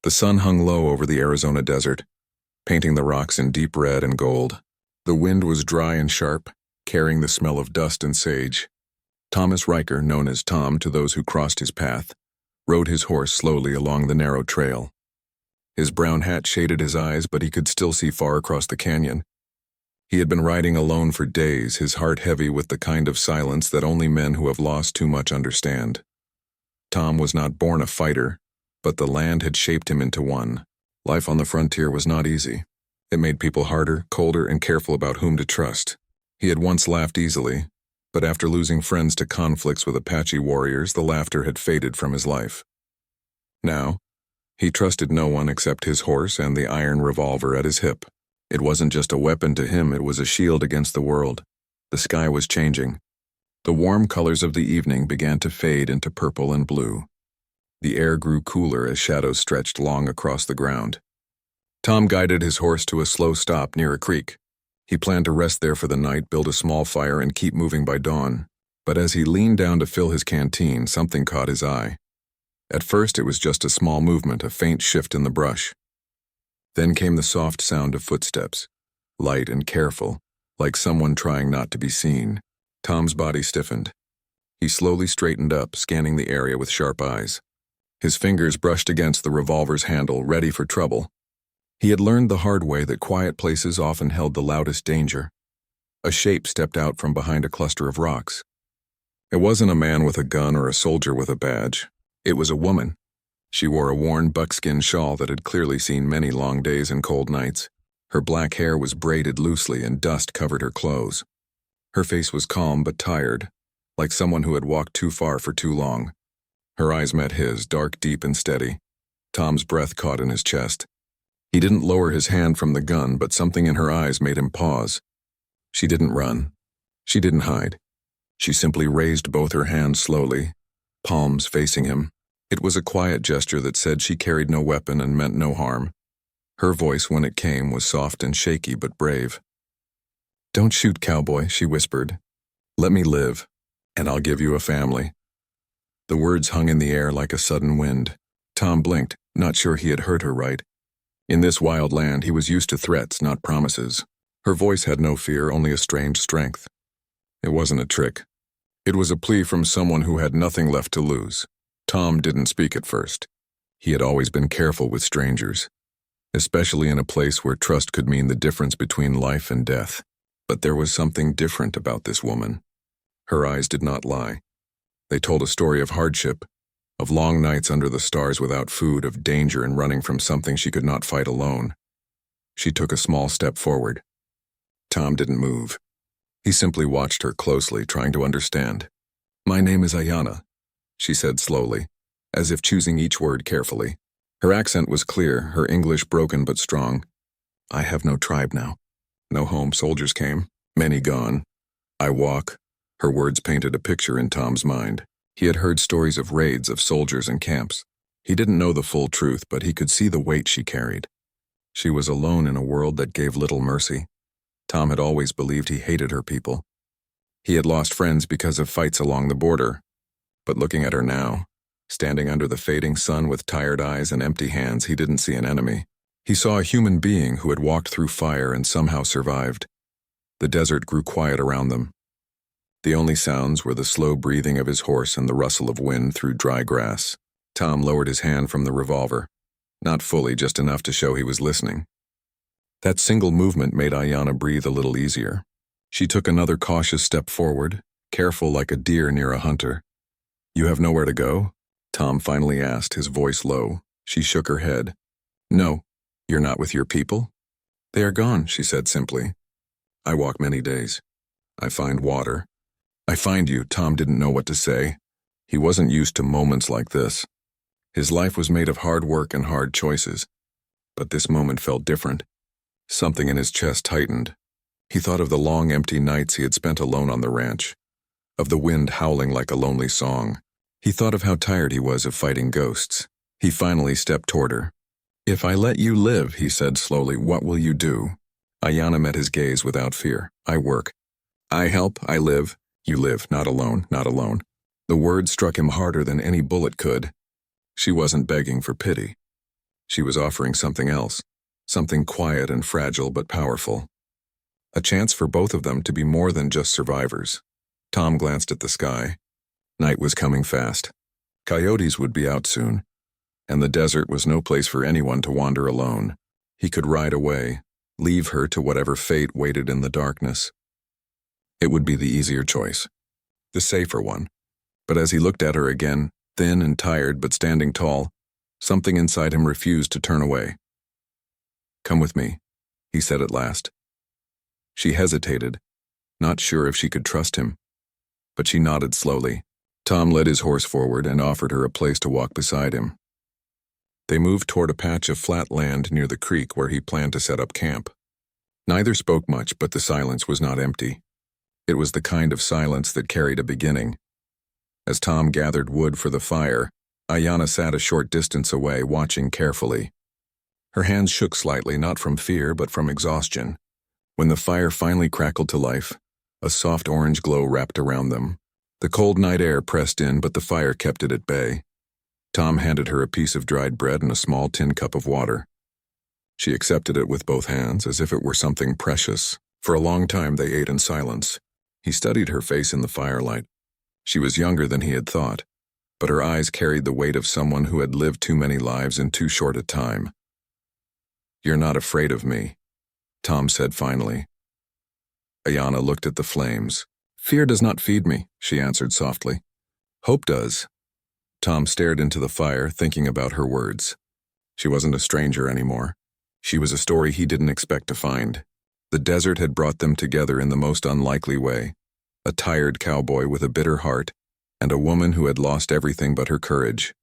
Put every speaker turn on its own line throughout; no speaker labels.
The sun hung low over the Arizona desert, painting the rocks in deep red and gold. The wind was dry and sharp, carrying the smell of dust and sage. Thomas Riker, known as Tom to those who crossed his path, rode his horse slowly along the narrow trail. His brown hat shaded his eyes, but he could still see far across the canyon. He had been riding alone for days, his heart heavy with the kind of silence that only men who have lost too much understand. Tom was not born a fighter, but the land had shaped him into one. Life on the frontier was not easy. It made people harder, colder, and careful about whom to trust. He had once laughed easily, but after losing friends to conflicts with Apache warriors, the laughter had faded from his life. Now, he trusted no one except his horse and the iron revolver at his hip. It wasn't just a weapon to him, it was a shield against the world. The sky was changing. The warm colors of the evening began to fade into purple and blue. The air grew cooler as shadows stretched long across the ground. Tom guided his horse to a slow stop near a creek. He planned to rest there for the night, build a small fire, and keep moving by dawn. But as he leaned down to fill his canteen, something caught his eye. At first, it was just a small movement, a faint shift in the brush. Then came the soft sound of footsteps, light and careful, like someone trying not to be seen. Tom's body stiffened. He slowly straightened up, scanning the area with sharp eyes. His fingers brushed against the revolver's handle, ready for trouble. He had learned the hard way that quiet places often held the loudest danger. A shape stepped out from behind a cluster of rocks. It wasn't a man with a gun or a soldier with a badge. It was a woman. She wore a worn buckskin shawl that had clearly seen many long days and cold nights. Her black hair was braided loosely and dust covered her clothes. Her face was calm but tired, like someone who had walked too far for too long. Her eyes met his, dark, deep, and steady. Tom's breath caught in his chest. He didn't lower his hand from the gun, but something in her eyes made him pause. She didn't run. She didn't hide. She simply raised both her hands slowly, palms facing him. It was a quiet gesture that said she carried no weapon and meant no harm. Her voice, when it came, was soft and shaky but brave. "Don't shoot, cowboy," she whispered. "Let me live, and I'll give you a family." The words hung in the air like a sudden wind. Tom blinked, not sure he had heard her right. In this wild land, he was used to threats, not promises. Her voice had no fear, only a strange strength. It wasn't a trick. It was a plea from someone who had nothing left to lose. Tom didn't speak at first. He had always been careful with strangers, especially in a place where trust could mean the difference between life and death. But there was something different about this woman. Her eyes did not lie. They told a story of hardship, of long nights under the stars without food, of danger and running from something she could not fight alone. She took a small step forward. Tom didn't move. He simply watched her closely, trying to understand. "My name is Ayanna," she said slowly, as if choosing each word carefully. Her accent was clear, her English broken but strong. "I have no tribe now. No home. Soldiers came, many gone. I walk." Her words painted a picture in Tom's mind. He had heard stories of raids, of soldiers and camps. He didn't know the full truth, but he could see the weight she carried. She was alone in a world that gave little mercy. Tom had always believed he hated her people. He had lost friends because of fights along the border. But looking at her now, standing under the fading sun with tired eyes and empty hands, he didn't see an enemy. He saw a human being who had walked through fire and somehow survived. The desert grew quiet around them. The only sounds were the slow breathing of his horse and the rustle of wind through dry grass. Tom lowered his hand from the revolver. Not fully, just enough to show he was listening. That single movement made Ayanna breathe a little easier. She took another cautious step forward, careful like a deer near a hunter. "You have nowhere to go?" Tom finally asked, his voice low. She shook her head. "No. You're not with your people?" "They are gone," she said simply. "I walk many days. I find water. I find you." Tom didn't know what to say. He wasn't used to moments like this. His life was made of hard work and hard choices. But this moment felt different. Something in his chest tightened. He thought of the long, empty nights he had spent alone on the ranch, of the wind howling like a lonely song. He thought of how tired he was of fighting ghosts. He finally stepped toward her. "If I let you live," he said slowly, "what will you do?" Ayanna met his gaze without fear. "I work. I help, I live. You live, not alone, not alone." The word struck him harder than any bullet could. She wasn't begging for pity. She was offering something else, something quiet and fragile but powerful. A chance for both of them to be more than just survivors. Tom glanced at the sky. Night was coming fast. Coyotes would be out soon, and the desert was no place for anyone to wander alone. He could ride away, leave her to whatever fate waited in the darkness. It would be the easier choice, the safer one. But as he looked at her again, thin and tired but standing tall, something inside him refused to turn away. "Come with me," he said at last. She hesitated, not sure if she could trust him, but she nodded slowly. Tom led his horse forward and offered her a place to walk beside him. They moved toward a patch of flat land near the creek where he planned to set up camp. Neither spoke much, but the silence was not empty. It was the kind of silence that carried a beginning. As Tom gathered wood for the fire, Ayanna sat a short distance away, watching carefully. Her hands shook slightly, not from fear, but from exhaustion. When the fire finally crackled to life, a soft orange glow wrapped around them. The cold night air pressed in, but the fire kept it at bay. Tom handed her a piece of dried bread and a small tin cup of water. She accepted it with both hands, as if it were something precious. For a long time they ate in silence. He studied her face in the firelight. She was younger than he had thought, but her eyes carried the weight of someone who had lived too many lives in too short a time. "You're not afraid of me," Tom said finally. Ayanna looked at the flames. "Fear does not feed me," she answered softly. "Hope does." Tom stared into the fire, thinking about her words. She wasn't a stranger anymore. She was a story he didn't expect to find. The desert had brought them together in the most unlikely way. A tired cowboy with a bitter heart, and a woman who had lost everything but her courage.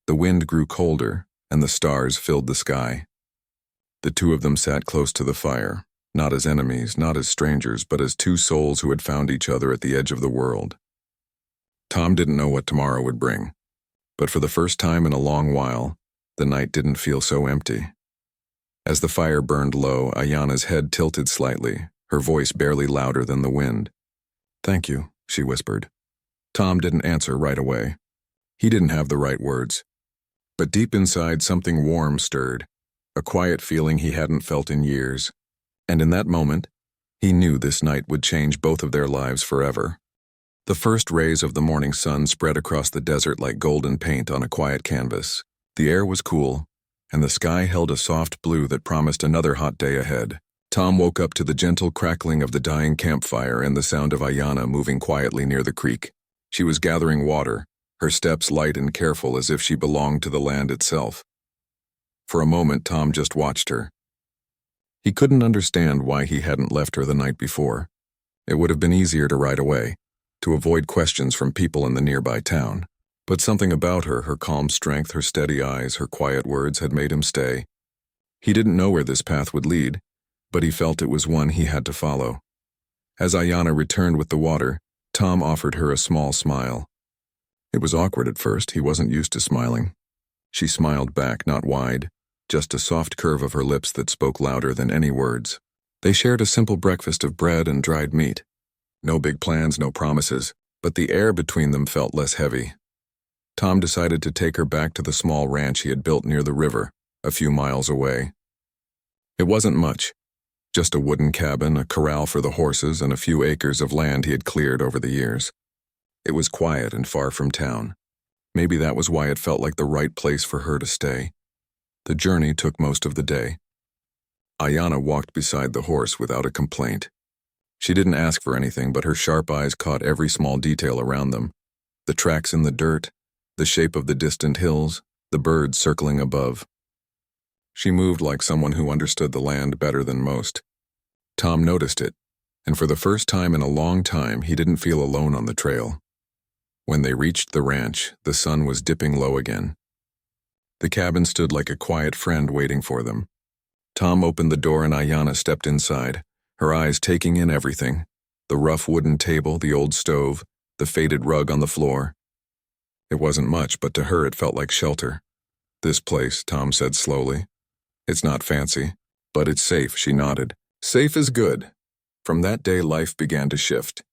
The wind grew colder, and the stars filled the sky. The two of them sat close to the fire, not as enemies, not as strangers, but as two souls who had found each other at the edge of the world. Tom didn't know what tomorrow would bring, but for the first time in a long while, the night didn't feel so empty. As the fire burned low, Ayanna's head tilted slightly, her voice barely louder than the wind. "Thank you," she whispered. Tom didn't answer right away. He didn't have the right words. But deep inside, something warm stirred, a quiet feeling he hadn't felt in years. And in that moment, he knew this night would change both of their lives forever. The first rays of the morning sun spread across the desert like golden paint on a quiet canvas. The air was cool, and the sky held a soft blue that promised another hot day ahead. Tom woke up to the gentle crackling of the dying campfire and the sound of Ayanna moving quietly near the creek. She was gathering water, her steps light and careful as if she belonged to the land itself. For a moment, Tom just watched her. He couldn't understand why he hadn't left her the night before. It would have been easier to ride away, to avoid questions from people in the nearby town. But something about her, her calm strength, her steady eyes, her quiet words had made him stay. He didn't know where this path would lead, but he felt it was one he had to follow. As Ayanna returned with the water, Tom offered her a small smile. It was awkward at first, he wasn't used to smiling. She smiled back, not wide, just a soft curve of her lips that spoke louder than any words. They shared a simple breakfast of bread and dried meat. No big plans, no promises, but the air between them felt less heavy. Tom decided to take her back to the small ranch he had built near the river, a few miles away. It wasn't much, just a wooden cabin, a corral for the horses, and a few acres of land he had cleared over the years. It was quiet and far from town. Maybe that was why it felt like the right place for her to stay. The journey took most of the day. Ayanna walked beside the horse without a complaint. She didn't ask for anything, but her sharp eyes caught every small detail around them. The tracks in the dirt, the shape of the distant hills, the birds circling above. She moved like someone who understood the land better than most. Tom noticed it, and for the first time in a long time, he didn't feel alone on the trail. When they reached the ranch, the sun was dipping low again. The cabin stood like a quiet friend waiting for them. Tom opened the door and Ayanna stepped inside, her eyes taking in everything. The rough wooden table, the old stove, the faded rug on the floor. It wasn't much, but to her it felt like shelter. "This place," Tom said slowly. "It's not fancy, but it's safe," she nodded. "Safe is good." From that day, life began to shift.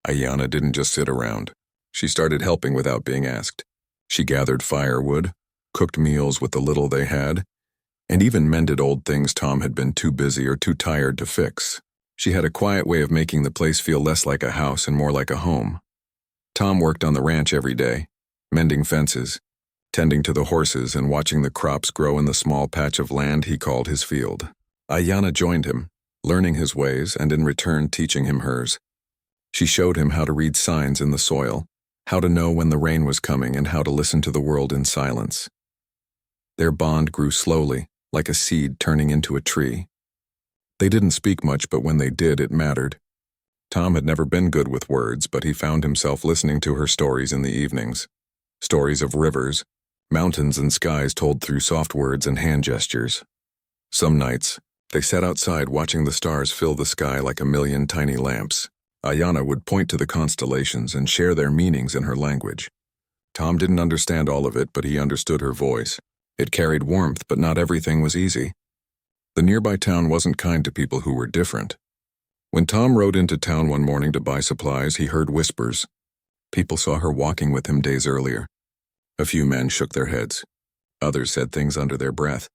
Ayanna didn't just sit around. She started helping without being asked. She gathered firewood, cooked meals with the little they had, and even mended old things Tom had been too busy or too tired to fix. She had a quiet way of making the place feel less like a house and more like a home. Tom worked on the ranch every day, mending fences, tending to the horses and watching the crops grow in the small patch of land he called his field. Ayanna joined him, learning his ways and in return teaching him hers. She showed him how to read signs in the soil, how to know when the rain was coming and how to listen to the world in silence. Their bond grew slowly, like a seed turning into a tree. They didn't speak much, but when they did, it mattered. Tom had never been good with words, but he found himself listening to her stories in the evenings. Stories of rivers, mountains and skies told through soft words and hand gestures. Some nights, they sat outside watching the stars fill the sky like a million tiny lamps. Ayanna would point to the constellations and share their meanings in her language. Tom didn't understand all of it, but he understood her voice. It carried warmth, but not everything was easy. The nearby town wasn't kind to people who were different. When Tom rode into town one morning to buy supplies, he heard whispers. People saw her walking with him days earlier. A few men shook their heads. Others said things under their breath.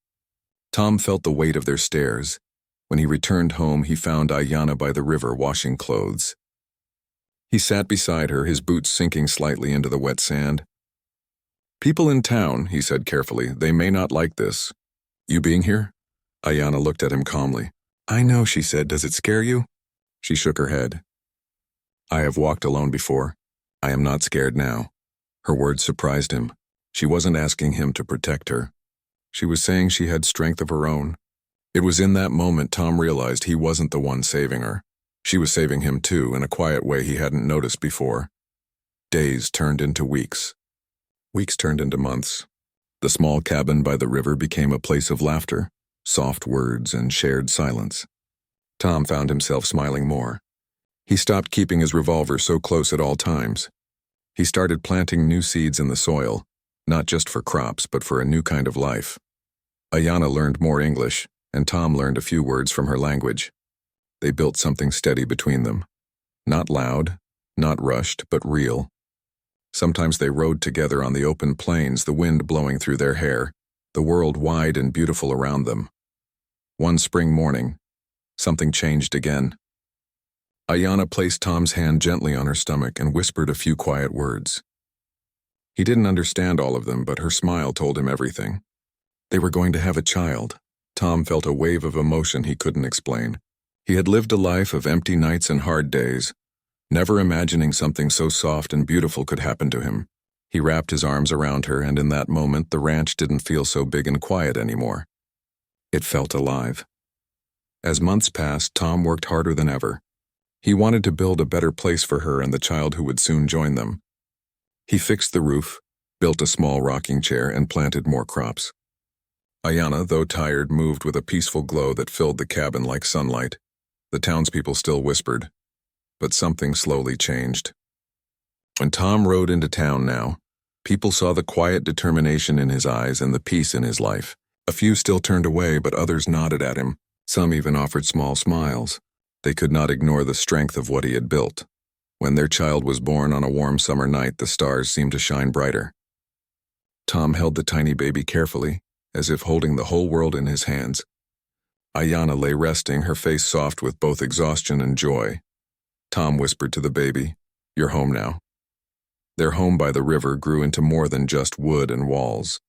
Tom felt the weight of their stares. When he returned home, he found Ayanna by the river washing clothes. He sat beside her, his boots sinking slightly into the wet sand. "People in town," he said carefully, "they may not like this. You being here?" Ayanna looked at him calmly. "I know," she said. "Does it scare you?" She shook her head. "I have walked alone before. I am not scared now." Her words surprised him. She wasn't asking him to protect her. She was saying she had strength of her own. It was in that moment Tom realized he wasn't the one saving her. She was saving him too, in a quiet way he hadn't noticed before. Days turned into weeks. Weeks turned into months. The small cabin by the river became a place of laughter, soft words, and shared silence. Tom found himself smiling more. He stopped keeping his revolver so close at all times. He started planting new seeds in the soil, not just for crops, but for a new kind of life. Ayanna learned more English, and Tom learned a few words from her language. They built something steady between them. Not loud, not rushed, but real. Sometimes they rode together on the open plains, the wind blowing through their hair, the world wide and beautiful around them. One spring morning, something changed again. Ayanna placed Tom's hand gently on her stomach and whispered a few quiet words. He didn't understand all of them, but her smile told him everything. They were going to have a child. Tom felt a wave of emotion he couldn't explain. He had lived a life of empty nights and hard days, never imagining something so soft and beautiful could happen to him. He wrapped his arms around her, and in that moment the ranch didn't feel so big and quiet anymore. It felt alive. As months passed, Tom worked harder than ever. He wanted to build a better place for her and the child who would soon join them. He fixed the roof, built a small rocking chair, and planted more crops. Ayanna, though tired, moved with a peaceful glow that filled the cabin like sunlight. The townspeople still whispered, but something slowly changed. When Tom rode into town now, people saw the quiet determination in his eyes and the peace in his life. A few still turned away, but others nodded at him. Some even offered small smiles. They could not ignore the strength of what he had built. When their child was born on a warm summer night, the stars seemed to shine brighter. Tom held the tiny baby carefully, as if holding the whole world in his hands. Ayanna lay resting, her face soft with both exhaustion and joy. Tom whispered to the baby, "You're home now." Their home by the river grew into more than just wood and walls.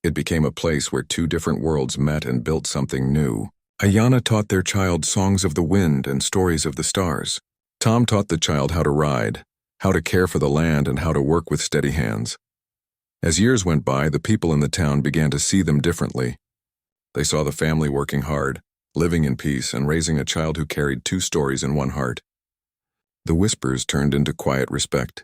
It became a place where two different worlds met and built something new. Ayanna taught their child songs of the wind and stories of the stars. Tom taught the child how to ride, how to care for the land, and how to work with steady hands. As years went by, the people in the town began to see them differently. They saw the family working hard, living in peace, and raising a child who carried two stories in one heart. The whispers turned into quiet respect.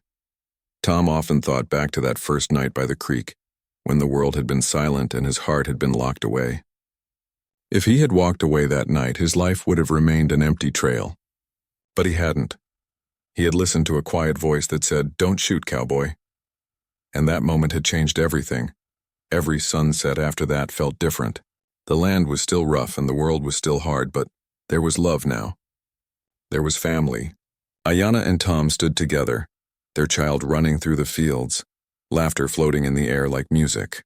Tom often thought back to that first night by the creek, when the world had been silent and his heart had been locked away. If he had walked away that night, his life would have remained an empty trail. But he hadn't. He had listened to a quiet voice that said, "Don't shoot, cowboy." And that moment had changed everything. Every sunset after that felt different. The land was still rough and the world was still hard, but there was love now. There was family. Ayanna and Tom stood together, their child running through the fields, laughter floating in the air like music.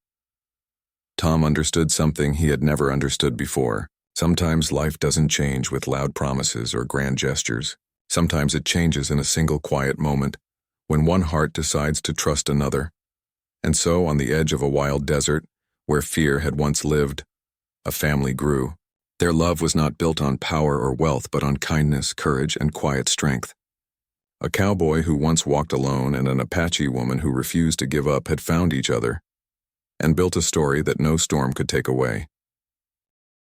Tom understood something he had never understood before. Sometimes life doesn't change with loud promises or grand gestures. Sometimes it changes in a single quiet moment, when one heart decides to trust another. And so, on the edge of a wild desert, where fear had once lived, a family grew. Their love was not built on power or wealth, but on kindness, courage, and quiet strength. A cowboy who once walked alone and an Apache woman who refused to give up had found each other and built a story that no storm could take away.